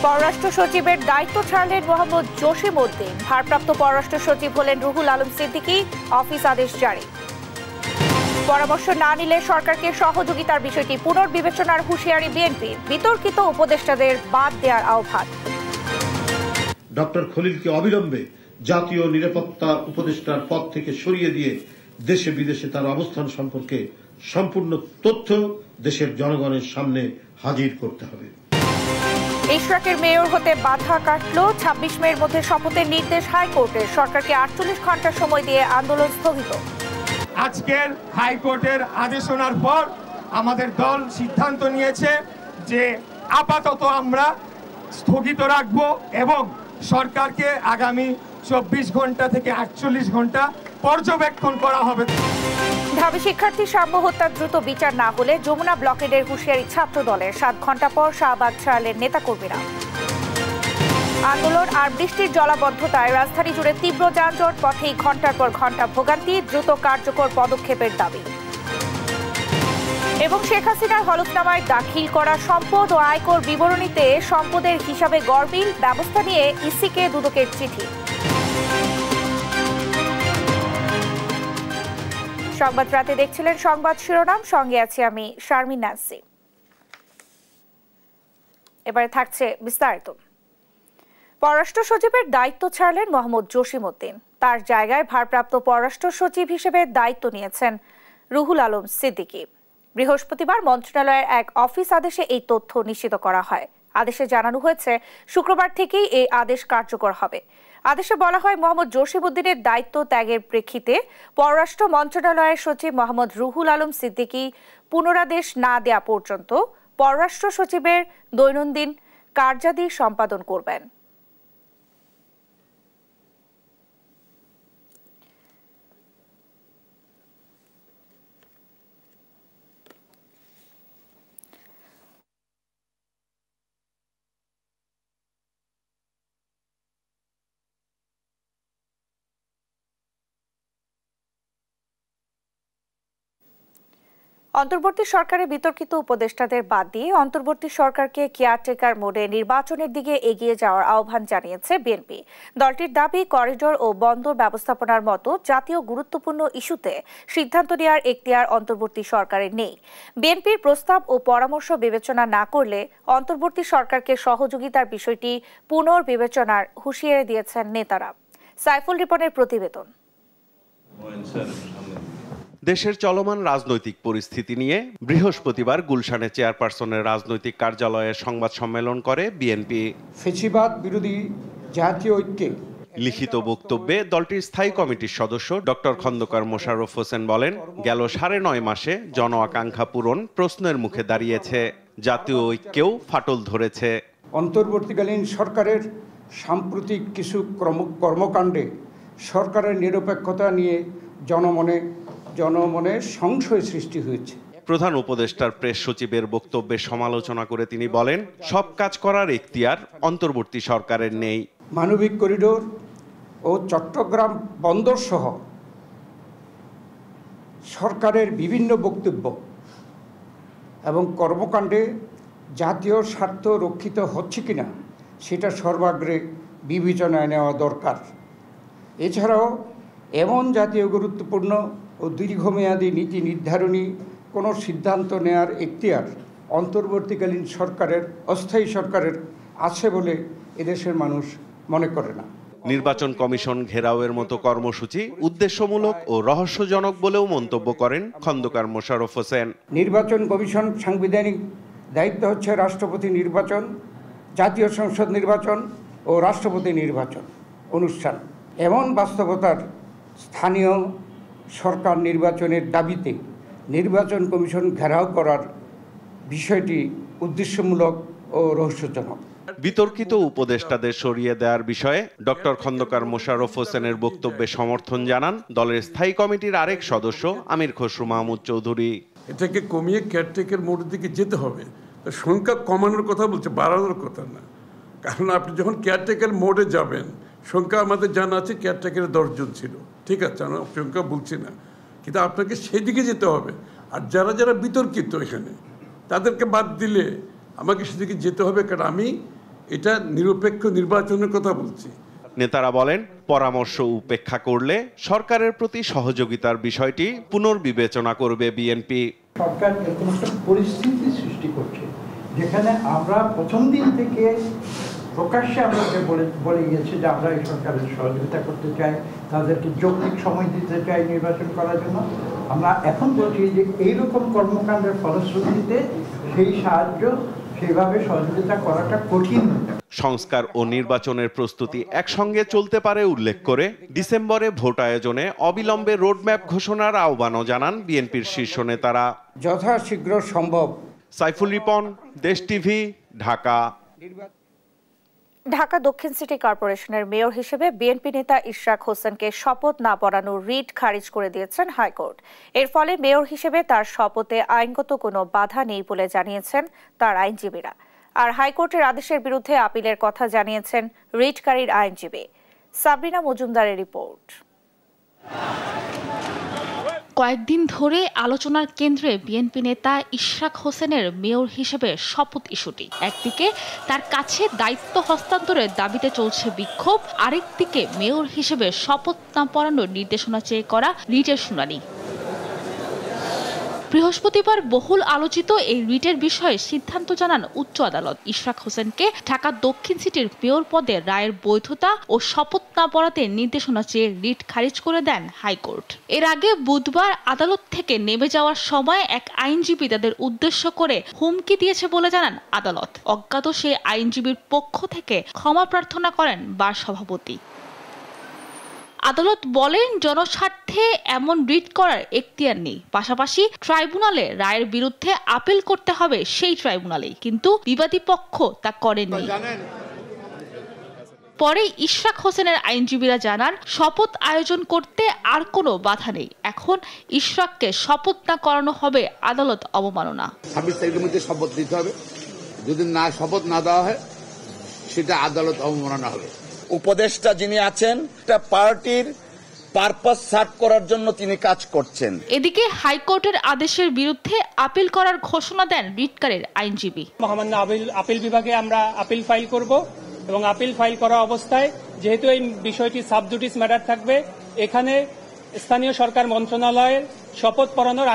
পররাষ্ট্র সচিবের দায়িত্ব ছাড়লেন মোহাম্মদ জসিম উদ্দিন। ভারপ্রাপ্ত পররাষ্ট্র সচিব হলেন রুহুল আলম সিদ্দিকী। অফিস আদেশ জারি। পরামর্শ না নিলে সরকারকে সহযোগিতার বিষয়টি পুনর্বিবেচনার হুঁশিয়ারি বিএনপির। বিতর্কিত উপদেষ্টাদের বাদ দেওয়ার আহ্বান। ডক্টর খলিলকে অবিলম্বে জাতীয় নিরাপত্তা উপদেষ্টার পদ থেকে সরিয়ে দিয়ে দেশে বিদেশে তার অবস্থান সম্পর্কে সম্পূর্ণ তথ্য দেশের জনগণের সামনে হাজির করতে হবে। ইশরাকের মেয়র হতে বাধা কাটল। ২৬ মের মধ্যে শপথের নির্দেশ হাইকোর্টের। সরকারকে ৪৮ ঘন্টা সময় দিয়ে আন্দোলন স্থগিত। আজকের হাইকোর্টের আদেশ শোনার পর আমাদের দল সিদ্ধান্ত নিয়েছে যে আপাতত আমরা স্থগিত রাখব এবং সরকারকে আগামী ২৪ ঘন্টা থেকে ৪৮ ঘন্টা পর্যবেক্ষণ করা হবে। ঢাবি শিক্ষার্থী সাম্য হত্যা দ্রুত বিচার না হলে যমুনা ব্লকেডের হুঁশিয়ারি ছাত্র দলের। ৭ ঘন্টা পর শাহবাগ ছাড়লেন নেতাকর্মীরা। আন্দোলন আর বৃষ্টির জলাবদ্ধতায় রাজধানী জুড়ে তীব্র যানজট। পথেই ঘন্টার পর ঘন্টা ভোগান্তি। দ্রুত কার্যকর পদক্ষেপের দাবি। এবং শেখ হাসিনার হলফনামায় দাখিল করা সম্পদ ও আয়কর বিবরণীতে সম্পদের হিসাবে গরমিল। ব্যবস্থা নিয়ে ইসিকে দুদকের চিঠি। সংবাদ রাতে দেখছিলেন সংবাদ শিরোনাম। সঙ্গে আছি আমি শারমিন নাসি। এবারে থাকছে বিস্তারিত। পররাষ্ট্র সচিবের দায়িত্ব ছাড়লেন মোহাম্মদ জসিম উদ্দিন। তার জায়গায় ভারপ্রাপ্ত পররাষ্ট্র সচিব হিসেবে দায়িত্ব নিয়েছেন রুহুল আলম সিদ্দিকী। বৃহস্পতিবার মন্ত্রণালয়ের এক অফিস আদেশে এই তথ্য নিশ্চিত করা হয়। আদেশে জানানো হয়েছে শুক্রবার থেকেই এই আদেশ কার্যকর হবে। আদেশে বলা হয়, মোহাম্মদ জসিম উদ্দিনের দায়িত্ব ত্যাগের প্রেক্ষিতে পররাষ্ট্র মন্ত্রণালয়ের সচিব মোহাম্মদ রুহুল আলম সিদ্দিকী পুনরাদেশ না দেয়া পর্যন্ত পররাষ্ট্র সচিবের দৈনন্দিন কার্যাদি সম্পাদন করবেন। অন্তর্বর্তী সরকারের বিতর্কিত উপদেষ্টাদের বাদ দিয়ে অন্তর্বর্তী সরকারকে কেয়ারটেকার মোডে নির্বাচনের দিকে এগিয়ে যাওয়ার আহ্বান জানিয়েছে বিএনপি। দলটির দাবি, করিডোর ও বন্দর ব্যবস্থাপনার মতো জাতীয় গুরুত্বপূর্ণ ইস্যুতে সিদ্ধান্ত নেওয়ার এখতিয়ার অন্তর্বর্তী সরকারের নেই। বিএনপির প্রস্তাব ও পরামর্শ বিবেচনা না করলে অন্তর্বর্তী সরকারকে সহযোগিতার বিষয়টি পুনর্বিবেচনার হুঁশিয়ারি দিয়েছেন নেতারা। সাইফুল রিপনের প্রতিবেদন। দেশের চলমান রাজনৈতিক পরিস্থিতি নিয়ে বৃহস্পতিবার গুলশানে চেয়ারপারসনের রাজনৈতিক কার্যালয়ে সংবাদ সম্মেলন করে বিএনপি। ফ্যাসিবাদ বিরোধী জাতীয় ঐক্যে লিখিত বক্তব্যে দলটির স্থায়ী কমিটির সদস্য ডক্টর খন্দকার মোশাররফ হোসেন বলেন, গেল ৯.৫ মাসে জন আকাঙ্ক্ষা পূরণ প্রশ্নের মুখে দাঁড়িয়েছে, জাতীয় ঐক্যেও ফাটল ধরেছে। অন্তর্বর্তীকালীন সরকারের সাম্প্রতিক কিছু কর্মকাণ্ডে সরকারের নিরপেক্ষতা নিয়ে জনমনে সংশয় সৃষ্টি হয়েছে। প্রধান উপদেষ্টার প্রেস সচিবের বক্তব্যে সমালোচনা করে তিনি বলেন, সব কাজ করার এখতিয়ার অন্তর্বর্তী সরকারের নেই। মানবিক করিডোর ও চট্টগ্রাম বন্দর সহ সরকারের বিভিন্ন বক্তব্য এবং কর্মকাণ্ডে জাতীয় স্বার্থ রক্ষিত হচ্ছে কিনা সেটা সর্বাগ্রে বিবেচনায় নেওয়া দরকার। এছাড়াও এমন জাতীয় গুরুত্বপূর্ণ ও দীর্ঘমেয়াদী নীতি নির্ধারণী কোনো সিদ্ধান্ত নেয়ার এখতিয়ার অন্তর্বর্তীকালীন সরকারের, অস্থায়ী সরকারের আছে বলে এদেশের মানুষ মনে করে না। নির্বাচন কমিশন ঘেরাওয়ের মতো কর্মসূচি উদ্দেশ্যমূলক ও রহস্যজনক বলেও মন্তব্য করেন খন্দকার মোশাররফ হোসেন। নির্বাচন কমিশন সাংবিধানিক দায়িত্ব হচ্ছে রাষ্ট্রপতি নির্বাচন, জাতীয় সংসদ নির্বাচন ও রাষ্ট্রপতি নির্বাচন অনুষ্ঠান। এমন বাস্তবতার স্থানীয় সরকার নির্বাচনের দাবিতে নির্বাচন কমিশন ঘেরাও করার বিষয়টি উদ্দেশ্যমূলক ও রহস্যজনক। বিতর্কিত উপদেষ্টাদের সরিয়ে দেওয়ার বিষয়ে ডক্টর খন্দকার মোশাররফ হোসেনের বক্তব্যে সমর্থন জানান দলের স্থায়ী কমিটির আরেক সদস্য আমির খসরু মাহমুদ চৌধুরী। এটাকে কমিয়ে কেয়ারটেকার মোডের দিকে যেতে হবে। সংখ্যা কমানোর কথা বলছে, বাড়ানোর কথা না। কারণ আপনি যখন কেয়ারটেকার মোডে যাবেন, সংখ্যা আমাদের জানা আছে কেয়ারটেকারের 10 জন ছিল, ঠিক আছে, আমরা সংখ্যা বলছি না, কিন্তু আপনাকে সেদিকে যেতে হবে। আর যারা যারা বিতর্কিত এখানে তাদেরকে বাদ দিলে আমাকে সেদিকে যেতে হবে। কারণ আমি এটা নিরপেক্ষ নির্বাচনের কথা বলছি। নেতারা বলেন, পরামর্শ উপেক্ষা করলে সরকারের প্রতি সহযোগিতার বিষয়টি পুনর্বিবেচনা করবে বিএনপি। সরকার এরকম একটা পরিস্থিতি সৃষ্টি করছে যেখানে আমরা প্রথম দিন থেকে প্রকাশ্যে আমরা যে বলে গেছি যে আমরা এই সরকারের সহযোগিতা করতে চাই, তাদেরকে যৌক্তিক সময় দিতে চাই নির্বাচন করার জন্য। আমরা এখন বলছি যে এইরকম কর্মকাণ্ডের ফলশ্রুতিতে সেই সাহায্য সেভাবে সহযোগিতা করাটা কঠিন। সংস্কার ও নির্বাচনের প্রস্তুতি একসঙ্গে চলতে পারে উল্লেখ করে ডিসেম্বরে ভোট আয়োজনে অবিলম্বে রোডম্যাপ ঘোষণার আহ্বানও জানান বিএনপির শীর্ষ নেতারা। যথাশীঘ্র সম্ভব। সাইফুল রিপন, দেশ টিভি, ঢাকা। ঢাকা দক্ষিণ সিটি কর্পোরেশনের মেয়র হিসেবে বিএনপি নেতা ইশরাক হোসেনকে শপথ না পড়ানোর রিট খারিজ করে দিয়েছেন হাইকোর্ট। এর ফলে মেয়র হিসেবে তার শপথে আইনগত কোনো বাধা নেই বলে জানিয়েছেন তার আইনজীবীরা। আর হাইকোর্টের আদেশের বিরুদ্ধে আপিলের কথা জানিয়েছেন রিটকারীর আইনজীবী। সাবরিনা মজুমদারের রিপোর্ট। কয়েকদিন ধরে আলোচনার কেন্দ্রে বিএনপি নেতা ইশরাক হোসেনের মেয়র হিসেবে শপথ ইস্যুটি। একদিকে তার কাছে দায়িত্ব হস্তান্তরের দাবিতে চলছে বিক্ষোভ, আরেকদিকে মেয়র হিসেবে শপথ না পড়ানোর নির্দেশনা চেয়ে করা রিটের শুনানি। বৃহস্পতিবার বহুল আলোচিত এই রিটের বিষয়ে সিদ্ধান্ত জানান উচ্চ আদালত। ইশরাক হোসেনকে ঢাকা দক্ষিণ সিটির মেয়র পদে রায়ের বৈধতা ও শপথ না পড়াতে নির্দেশনা চেয়ে রিট খারিজ করে দেন হাইকোর্ট। এর আগে বুধবার আদালত থেকে নেমে যাওয়ার সময় এক আইনজীবী তাদের উদ্দেশ্য করে হুমকি দিয়েছে বলে জানান আদালত। অজ্ঞাত সেই আইনজীবীর পক্ষ থেকে ক্ষমা প্রার্থনা করেন বার সভাপতি। আদালত বলেন, জনস্বার্থে এমন রিট করার এখতিয়ার নেই। পাশাপাশি ট্রাইব্যুনালে রায়ের বিরুদ্ধে আপিল করতে হবে সেই ট্রাইব্যুনালেই, কিন্তু বিবাদী পক্ষ তা করেনি। পরে ইশরাক হোসেনের আইনজীবীরা জানান, শপথ আয়োজন করতে আর কোনো বাধা নেই। এখন ইশরাককে শপথ না করানো হবে আদালত অবমাননা। 26 তারিখের মধ্যে শপথ দিতে হবে, যদি না শপথ না দেওয়া হয় সেটা আদালত অবমাননা হবে। উপদেষ্টা যিনি আছেন একটা পার্টির পারপাস সার্ভ করার জন্য তিনি কাজ করছেন। এদিকে হাইকোর্টের আদেশের বিরুদ্ধে আপিল করার ঘোষণা দেন রিটকারীর আইনজীবী। মহামান্য আপিল বিভাগে আমরা আপিল ফাইল করব এবং আপিল ফাইল করা অবস্থায় যেহেতু এই বিষয়টি সাবজুডিস ম্যাটার থাকবে, এখানে স্থানীয় সরকার মন্ত্রণালয়ের শপথ পড়ানোর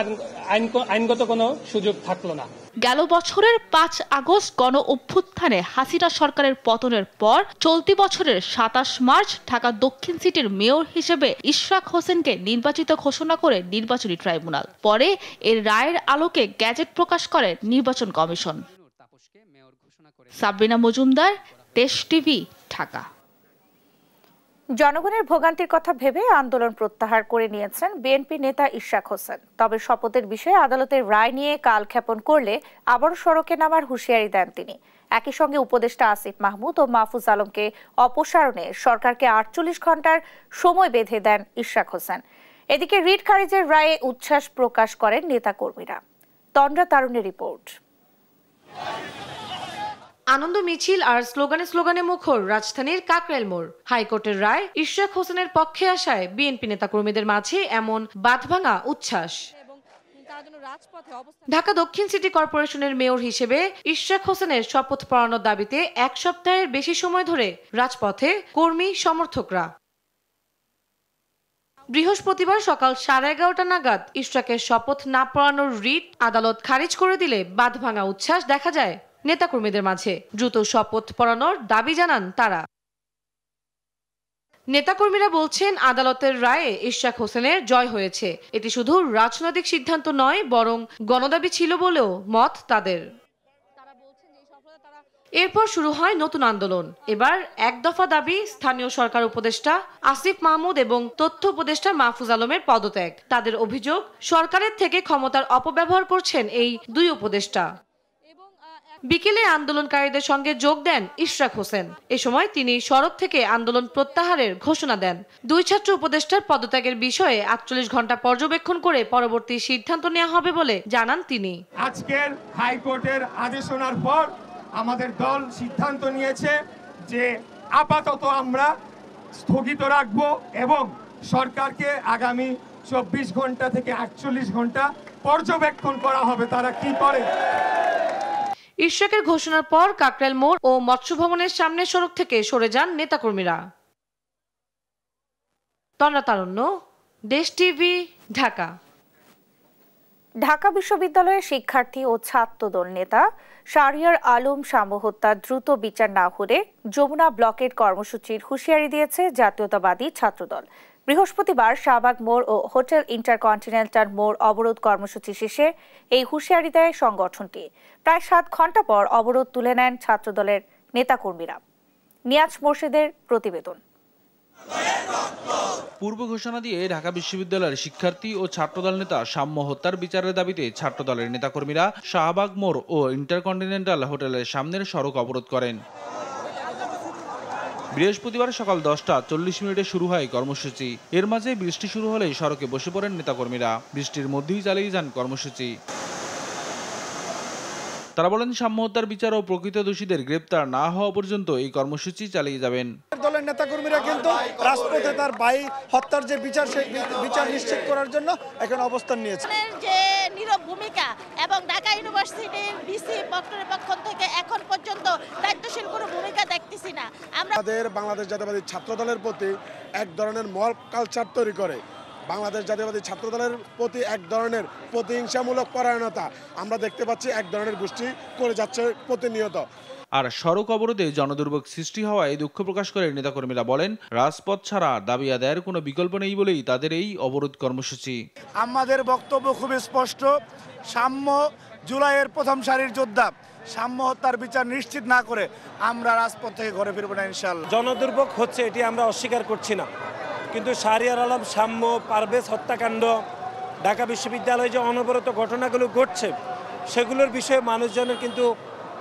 আইনগত কোনো সুযোগ থাকলো না। গেল বছরের 5 আগস্ট গণ অভ্যুত্থানে হাসিনা সরকারের পতনের পর চলতি বছরের 27 মার্চ ঢাকা দক্ষিণ সিটির মেয়র হিসেবে ইশরাক হোসেনকে নির্বাচিত ঘোষণা করে নির্বাচনী ট্রাইব্যুনাল। পরে এর রায়ের আলোকে গ্যাজেট প্রকাশ করে নির্বাচন কমিশন। সাবরিনা মজুমদার, দেশ টিভি, ঢাকা। জনগণের ভোগান্তির কথা ভেবে আন্দোলন প্রত্যাহার করে নিয়েছেন বিএনপি নেতা ইশরাক হোসেন। তবে শপথের বিষয়ে আদালতের রায় নিয়ে কালক্ষেপণ করলে আবারও সড়কে নামার হুঁশিয়ারি দেন তিনি। একই সঙ্গে উপদেষ্টা আসিফ মাহমুদ ও মাহফুজ আলমকে অপসারণে সরকারকে 48 ঘন্টার সময় বেঁধে দেন ইশরাক হোসেন। এদিকে রিট খারিজের রায়ে উচ্ছ্বাস প্রকাশ করেন নেতাকর্মীরা। তন্দ্রা তারুণের রিপোর্ট। আনন্দ মিছিল আর স্লোগানে মুখর রাজধানীর কাকরাইল মোড়। হাইকোর্টের রায় ইশরাক হোসেনের পক্ষে আসায় বিএনপি নেতাকর্মীদের মাঝে এমন বাঁধভাঙা উচ্ছ্বাস। ঢাকা দক্ষিণ সিটি কর্পোরেশনের মেয়র হিসেবে ইশরাক হোসেনের শপথ পড়ানোর দাবিতে 1 সপ্তাহের বেশি সময় ধরে রাজপথে কর্মী সমর্থকরা। বৃহস্পতিবার সকাল 11:30 নাগাদ ইশরাকের শপথ না পড়ানোর রিট আদালত খারিজ করে দিলে বাঁধভাঙা উচ্ছ্বাস দেখা যায় নেতাকর্মীদের মাঝে। দ্রুত শপথ পড়ানোর দাবি জানান তারা। নেতাকর্মীরা বলছেন, আদালতের রায়ে ইশরাক হোসেনের জয় হয়েছে। এটি শুধু রাজনৈতিক সিদ্ধান্ত নয়, বরং গণদাবি ছিল বলেও মত তাদের। এরপর শুরু হয় নতুন আন্দোলন। এবার 1 দফা দাবি, স্থানীয় সরকার উপদেষ্টা আসিফ মাহমুদ এবং তথ্য উপদেষ্টা মাহফুজ আলমের পদত্যাগ। তাদের অভিযোগ, সরকারের থেকে ক্ষমতার অপব্যবহার করছেন এই 2 উপদেষ্টা। বিকেলে আন্দোলনকারীদের সঙ্গে যোগ দেন ইশরাক হোসেন। এ সময় তিনি সড়ক থেকে আন্দোলন প্রত্যাহারের ঘোষণা দেন। 2 ছাত্র উপদেষ্টার পদত্যাগের বিষয়ে 48 ঘন্টা পর্যবেক্ষণ করে পরবর্তী সিদ্ধান্ত নেওয়া হবে বলে জানান তিনি। আজকের হাইকোর্টের আদেশ শোনার পর আমাদের দল সিদ্ধান্ত নিয়েছে যে আপাতত আমরা স্থগিত রাখব এবং সরকারকে আগামী 24 ঘন্টা থেকে 48 ঘন্টা পর্যবেক্ষণ করা হবে তারা কি করে। ইশরাকের ঘোষণার পর কাকরাইল মোড় ও মৎস্য ভবনের সামনের সড়ক থেকে সরে যান নেতাকর্মীরা। তন্দ্রা তারুণ্য, দেশ টিভি, ঢাকা। ঢাকা বিশ্ববিদ্যালয়ের শিক্ষার্থী ও ছাত্রদল নেতা শাহরিয়ার আলম শাম্য হত্যার দ্রুত বিচার না হলে যমুনা ব্লকের কর্মসূচির হুঁশিয়ারি দিয়েছে জাতীয়তাবাদী ছাত্রদল। বৃহস্পতিবার শাহবাগ মোড় ও হোটেল ইন্টারকন্টিনেন্টাল মোড় অবরোধ কর্মসূচি শেষে এই হুঁশিয়ারি দেয় সংগঠনটি। প্রায় 7 ঘণ্টা পর অবরোধ তুলে নেন ছাত্রদলের নেতাকর্মীরা। নিয়াজ মোর্শেদের প্রতিবেদন। পূর্ব ঘোষণা দিয়ে ঢাকা বিশ্ববিদ্যালয়ের শিক্ষার্থী ও ছাত্রদল নেতা শাম্য হত্যার বিচারের দাবিতে ছাত্রদলের নেতাকর্মীরা শাহবাগ মোড় ও ইন্টারকন্টিনেন্টাল হোটেলের সামনের সড়ক অবরোধ করেন। বৃহস্পতিবার সকাল 10:40 শুরু হয় কর্মসূচি। এর মাঝে বৃষ্টি শুরু হলেই সড়কে বসে পড়েন নেতাকর্মীরা। বৃষ্টির মধ্যেই চালিয়ে যান কর্মসূচি। তারা বলেন, শাম্য হত্যার বিচার ও প্রকৃত দোষীদের গ্রেপ্তার না হওয়া পর্যন্ত এই কর্মসূচি চালিয়ে যাবেন। দলের নেতাকর্মীরা কিন্তু রাজপথে তার ভাই হত্যার যে বিচার, সেই বিচার নিশ্চিত করার জন্য এখন অবস্থান নিয়েছে। যে নীরব ভূমিকা এবং ঢাকা ইউনিভার্সিটির ভিসি প্রক্টরের পক্ষ থেকে এখন পর্যন্ত দায়িত্বশীল কোনো ভূমিকা দেখতেছি না। আমাদের বাংলাদেশ জাতীয়তাবাদী ছাত্রদলের প্রতি এক ধরনের মব কালচার তৈরি করে, বাংলাদেশ জাতীয়তাবাদী ছাত্রদলের প্রতি এক ধরনের প্রতিহিংসামূলক পরায়ণতা আমরা দেখতে পাচ্ছি, এক ধরনের গোষ্ঠী করে যাচ্ছে প্রতিনিয়ত। আর সড়ক অবরোধে জনদুর্ভোগ সৃষ্টি হওয়ায় দুঃখ প্রকাশ করে নেতাকর্মীরা বলেন, রাজপথ ছাড়া দাবি আদায়ের কোনো বিকল্প নেই বলেই তাদের এই অবরোধ কর্মসূচি। আমাদের বক্তব্য খুবই স্পষ্ট, শাম্য জুলাইয়ের প্রথম সারির যোদ্ধা, শাম্য হত্যার বিচার নিশ্চিত না করে আমরা রাজপথ থেকে ঘরে ফিরব না ইনশাআল্লাহ। জনদুর্ভোগ হচ্ছে, এটি আমরা অস্বীকার করছি না, কিন্তু শাহরিয়ার আলম শাম্য, পারভেজ হত্যাকাণ্ড, ঢাকা বিশ্ববিদ্যালয়ে যে অনবরত ঘটনাগুলো ঘটছে সেগুলোর বিষয়ে মানুষজনের কিন্তু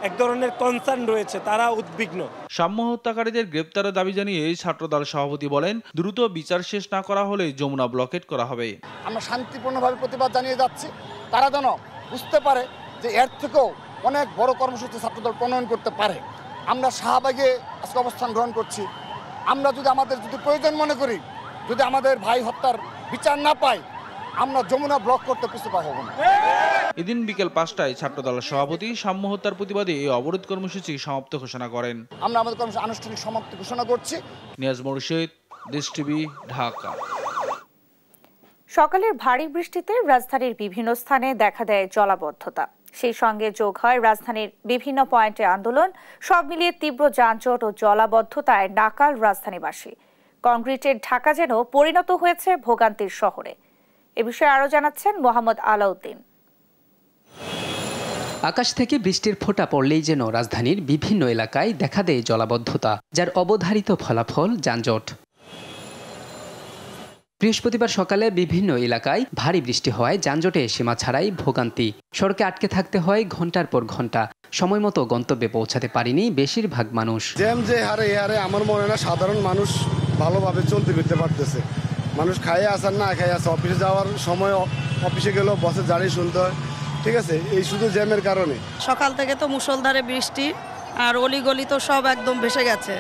এক ধরনের কনসার্ন রয়েছে, তারা উদ্বিগ্ন। শাম্য হত্যাকারীদের গ্রেপ্তারের দাবি জানিয়ে ছাত্রদল সভাপতি বলেন, দ্রুত বিচার শেষ না করা হলে যমুনা ব্লকেট করা হবে। আমরা শান্তিপূর্ণভাবে প্রতিবাদ জানিয়ে যাচ্ছি, তারা যেন বুঝতে পারে যে এর থেকেও অনেক বড় কর্মসূচি ছাত্রদল প্রণয়ন করতে পারে। আমরা শাহবাগে আজকে অবস্থান গ্রহণ করছি। আমরা আমাদের প্রয়োজন মনে করি, যদি আমাদের ভাই হত্যার বিচার না পাই, আমরা যমুনা ব্লক করতে পিছু পা হব না। এদিন বিকেল 5টায় ছাত্রদলের সভাপতি শাম্য হত্যার প্রতিবাদে এই অবরোধ কর্মসূচি সমাপ্ত ঘোষণা করেন। আমরা আমাদের কর্মসূচি আনুষ্ঠানিক সমাপ্তি ঘোষণা করছি। নিয়াজ মোর্শেদ, দেশ টিভি, ঢাকা। সকালের ভারী বৃষ্টিতে রাজধানীর বিভিন্ন স্থানে দেখা দেয় জলাবদ্ধতা। সেই সঙ্গে যোগ হয় রাজধানীর বিভিন্ন পয়েন্টে আন্দোলন। সব মিলিয়ে তীব্র যানজট ও জলাবদ্ধতায় নাকাল রাজধানীবাসী। কংক্রিটের ঢাকা যেন পরিণত হয়েছে ভোগান্তির শহরে। এ বিষয়ে আরো জানাচ্ছেন মোহাম্মদ আলাউদ্দিন। আকাশ থেকে বৃষ্টির ফোঁটা পড়লেই যেন রাজধানীর বিভিন্ন এলাকায় দেখা দেয় জলাবদ্ধতা, যার অবধারিত ফলাফল যানজট। বৃহস্পতিবার সকালে বিভিন্ন এলাকায় ভারী বৃষ্টি হওয়ায় যানজটে সীমা ছাড়াই ভোগান্তি। সড়কে আটকে থাকতে হয় ঘন্টার পর ঘন্টা। সময় মতো গন্তব্যে পৌঁছাতে পারেনি বেশিরভাগ মানুষ। জ্যাম যে হারে আমার মনে হয় না সাধারণ মানুষ ভালোভাবে চলতে ফিরতে পারতেছে। মানুষ খাইয়ে আসার না খাইয়ে আসে, অফিসে যাওয়ার সময় অফিসে গেলেও বসে দাঁড়িয়ে শুনতে হয়। ঠিক আছে, এই শুধু জ্যামের কারণে। সকাল থেকে তো মুষলধারে বৃষ্টি, আর অলিগলি তো সব একদম ভেসে গেছে।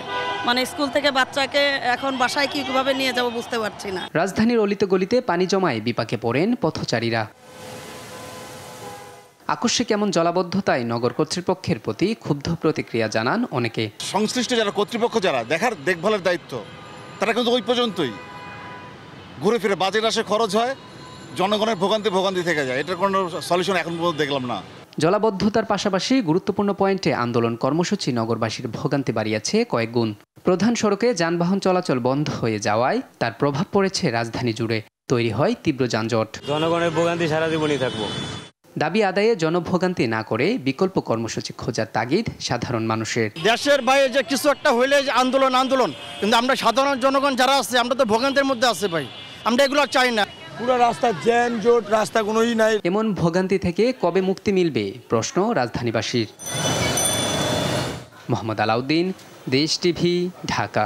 মানে স্কুল থেকে বাচ্চাকে এখন বাসায় কিভাবে নিয়ে যাব বুঝতে পারছি না। রাজধানীর অলিতে গলিতে পানি জমায় বিপাকে পড়েন পথচারীরা। আকস্মিক এমন জলাবদ্ধতায় নগর কর্তৃপক্ষের প্রতি ক্ষুব্ধ প্রতিক্রিয়া জানান অনেকে। সংশ্লিষ্ট যারা কর্তৃপক্ষ, যারা দেখভালের দায়িত্ব, তারা কিন্তু ওই পর্যন্তই। ঘুরে ফিরে বাজেট আসে, খরচ হয়, জনগণের ভোগান্তি থেকে যায়। এটার কোনো সলিউশন এখন পর্যন্ত দেখলাম না। জলাবদ্ধতার পাশাপাশি গুরুত্বপূর্ণ পয়েন্টে আন্দোলন কর্মসূচি নগরবাসীর ভোগান্তি বাড়িয়েছে কয়েক গুণ। প্রধান সড়কে যানবাহন চলাচল বন্ধ হয়ে যাওয়ায় তার প্রভাব পড়েছে রাজধানী জুড়ে। তৈরি হয় তীব্র যানজট। জনগণের ভোগান্তি সারা জীবনই থাকবো। দাবি আদায়ে জনভোগান্তি না করে বিকল্প কর্মসূচি খোঁজার তাগিদ সাধারণ মানুষের। দেশের বাইরে যে কিছু একটা হইলে আন্দোলন, কিন্তু আমরা সাধারণ জনগণ যারা আছে আমরা তো ভোগান্তির মধ্যে আছে ভাই। আমরা এগুলো চাই না। পুরো রাস্তা জ্যাম জট, রাস্তা কোনোই নাই। এমন ভোগান্তি থেকে কবে মুক্তি মিলবে প্রশ্ন রাজধানীবাসীর। মোহাম্মদ আলাউদ্দিন, দেশ টিভি, ঢাকা।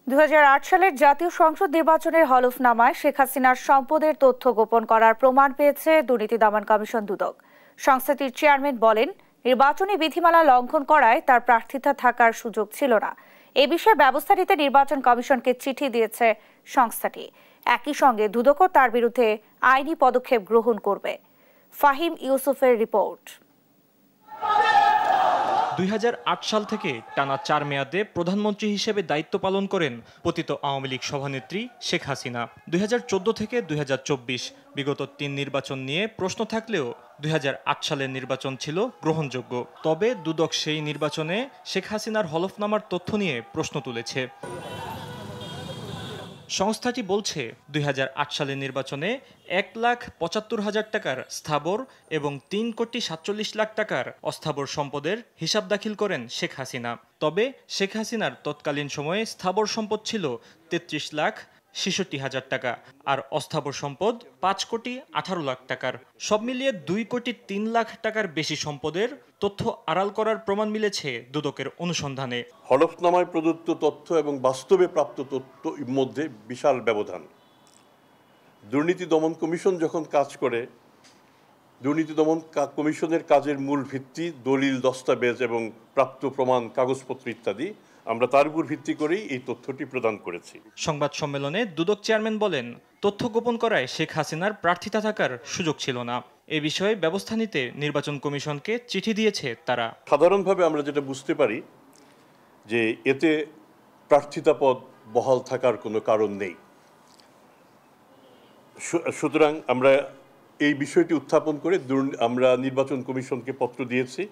2008 সালের জাতীয় সংসদ নির্বাচনের হলফনামায় শেখ হাসিনার সম্পদের তথ্য গোপন করার প্রমাণ পেয়েছে দুর্নীতি দমন কমিশন দুদক। সংস্থাটির চেয়ারম্যান বলেন, নির্বাচনী বিধিমালা লঙ্ঘন করায় তার প্রার্থিতা থাকার সুযোগ ছিল না। এ বিষয়ে ব্যবস্থা নিতে নির্বাচন কমিশনকে চিঠি দিয়েছে সংস্থাটি। একই সঙ্গে দুদকও তার বিরুদ্ধে আইনি পদক্ষেপ গ্রহণ করবে। ফাহিম ইউসুফের রিপোর্ট। 2008 সাল থেকে টানা 4 মেয়াদে প্রধানমন্ত্রী হিসেবে দায়িত্ব পালন করেন পতিত আওয়ামী লীগ সভানেত্রী শেখ হাসিনা। 2014 থেকে 2024 বিগত 3 নির্বাচন নিয়ে প্রশ্ন থাকলেও 2008 সালের নির্বাচন ছিল গ্রহণযোগ্য। তবে দুদক সেই নির্বাচনে শেখ হাসিনার হলফনামার তথ্য নিয়ে প্রশ্ন তুলেছে। সংস্থাটি বলছে 2008 সালের নির্বাচনে 1,75,000 টাকার স্থাবর এবং 3,47 লাখ টাকার অস্থাবর সম্পদের হিসাব দাখিল করেন শেখ হাসিনা। তবে শেখ হাসিনার তৎকালীন সময়ে স্থাবর সম্পদ ছিল 33,66,000 টাকা আর অস্থাবর সম্পদ 5,18 লাখ টাকার। সব মিলিয়ে 2,03 লাখ টাকার বেশি সম্পদের তথ্য আড়াল করার প্রমাণ মিলেছে দুদকের অনুসন্ধানে। হলফনামায় প্রদত্ত তথ্য এবং বাস্তবে প্রাপ্ত তথ্যের মধ্যে বিশাল ব্যবধান। দুর্নীতি দমন কমিশন যখন কাজ করে, দুর্নীতি দমন কমিশনের কাজের মূল ভিত্তি দলিল, দস্তাবেজ এবং প্রাপ্ত প্রমাণ, কাগজপত্র ইত্যাদি। আমরা তার উপর ভিত্তি করেই এই তথ্যটি প্রদান করেছি। সংবাদ সম্মেলনে দুদক চেয়ারম্যান বলেন, তথ্য গোপন করায় শেখ হাসিনার প্রার্থিতা থাকার সুযোগ ছিল না। এ বিষয়ে ব্যবস্থা নিতে নির্বাচন কমিশনকে চিঠি দিয়েছে তারা। সাধারণভাবে আমরা যেটা বুঝতে পারি যে এতে প্রার্থিতা পদ বহাল থাকার কোনো কারণ নেই। সুতরাং আমরা এই বিষয়টি উত্থাপন করে আমরা নির্বাচন কমিশনকে পত্র দিয়েছি।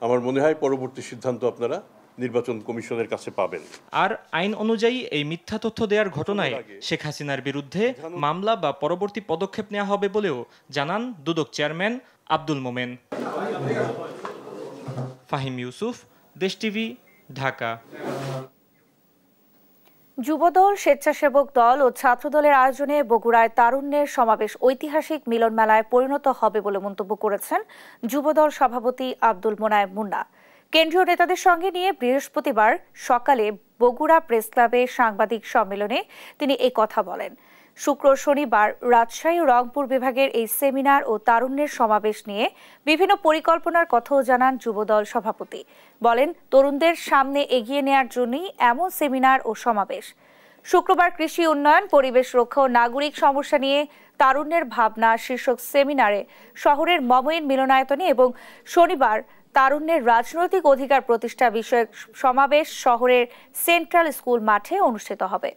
আমার মনে হয় পরবর্তী সিদ্ধান্ত আপনারা নির্বাচন কমিশনের কাছে পাবেন। আর আইন অনুযায়ী এই মিথ্যা তথ্য দেওয়ার ঘটনায় শেখ হাসিনার বিরুদ্ধে মামলা বা পরবর্তী পদক্ষেপ নেওয়া হবে বলেও জানান দুদক চেয়ারম্যান আব্দুল মোমেন। ফাহিম ইউসুফ, দেশ টিভি, ঢাকা। যুবদল, স্বেচ্ছাসেবক দল ও ছাত্রদলের আয়োজনে বগুড়ায় তারুণ্যের সমাবেশ ঐতিহাসিক মিলন মেলায় পরিণত হবে বলে মন্তব্য করেছেন যুবদল সভাপতি আব্দুল মোনায়েম মুন্না। কেন্দ্রীয় নেতাদের সঙ্গে নিয়ে বৃহস্পতিবার সকালে বগুড়া প্রেস ক্লাবে সাংবাদিক সম্মেলনে তিনি এই কথা বলেন। শুক্র শনিবার রাজশাহী ও রংপুর বিভাগের এই সেমিনার ও তারুণ্যের সমাবেশ নিয়ে বিভিন্ন পরিকল্পনার কথাও জানান যুবদল সভাপতি। বলেন, তরুণদের সামনে এগিয়ে নেয়ার জন্যই এমন সেমিনার ও সমাবেশ। শুক্রবার কৃষি উন্নয়ন, পরিবেশ রক্ষা ও নাগরিক সমস্যা নিয়ে তারুণ্যের ভাবনা শীর্ষক সেমিনারে শহরের মমইন মিলনায়তনে এবং শনিবার তারুণ্যের রাজনৈতিক অধিকার প্রতিষ্ঠা বিষয়ক সমাবেশ শহরের সেন্ট্রাল স্কুল মাঠে অনুষ্ঠিত হবে।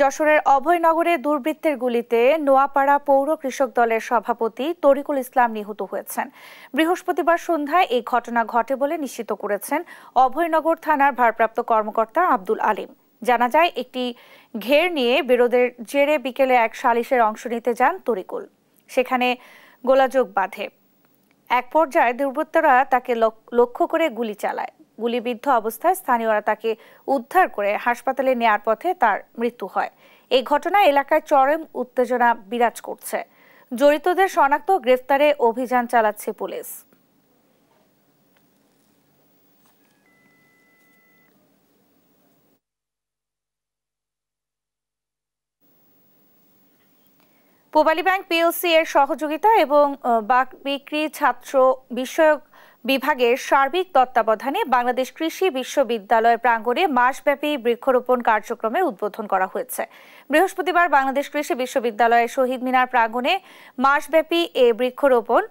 যশোরের অভয়নগরে দুর্বৃত্তের গুলিতে নোয়াপাড়া পৌর কৃষক দলের সভাপতি তরিকুল ইসলাম নিহত হয়েছেন। বৃহস্পতিবার সন্ধ্যায় এই ঘটনা ঘটে বলে নিশ্চিত করেছেন অভয়নগর থানার ভারপ্রাপ্ত কর্মকর্তা আব্দুল আলিম। জানা যায়, একটি ঘের নিয়ে বিরোধের জেরে বিকেলে এক সালিশের অংশ নিতে যান তরিকুল। সেখানে গোলাযোগ বাধে। এক পর্যায়ে দুর্বৃত্তরা তাকে লক্ষ্য করে গুলি চালায়। গুলিবিদ্ধ অবস্থায় স্থানীয়রা তাকে উদ্ধার করে হাসপাতালে নেয়ার পথে তার মৃত্যু হয়। এই ঘটনায় এলাকায় চরম উত্তেজনা বিরাজ করছে। জড়িতদের শনাক্ত গ্রেফতারে অভিযান চালাচ্ছে পুলিশ। পূবালী ব্যাংক পিএলসি এর সহযোগিতা এবং বাক বিক্রি ছাত্র বিষয়ক বিভাগের সার্বিক তত্ত্বাবধানে বাংলাদেশ কৃষি বিশ্ববিদ্যালয় প্রাঙ্গণে মাসব্যাপী বৃক্ষরোপণ কার্যক্রমের উদ্বোধন করা হয়েছে। বৃহস্পতিবার বাংলাদেশ কৃষি বিশ্ববিদ্যালয়ের শহীদ মিনার প্রাঙ্গণে মাসব্যাপী এই বৃক্ষরোপণ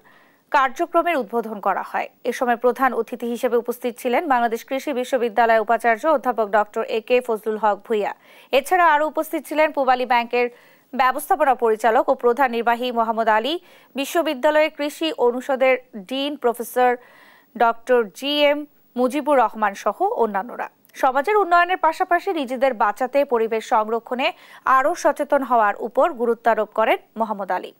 কার্যক্রমের উদ্বোধন করা হয়। এ সময় প্রধান অতিথি হিসেবে উপস্থিত ছিলেন বাংলাদেশ কৃষি বিশ্ববিদ্যালয়ের উপাচার্য অধ্যাপক ডক্টর এ.কে. ফজলুল হক ভূঁইয়া। এছাড়া আরও উপস্থিত ছিলেন পূবালী ব্যাংকের ব্যবস্থাপনা পরিচালক ও প্রধান নির্বাহী মোহাম্মদ আলী, বিশ্ববিদ্যালয়ের কৃষি অনুষদের dean professor doctor GM. Mujibur Rahman সহ অন্যান্যরা। সমাজের উন্নয়নের পাশাপাশি নিজেদের বাঁচাতে পরিবেশ সংরক্ষণে আরও সচেতন হওয়ার উপর গুরুত্ব আরোপ করেন মোহাম্মদ আলী।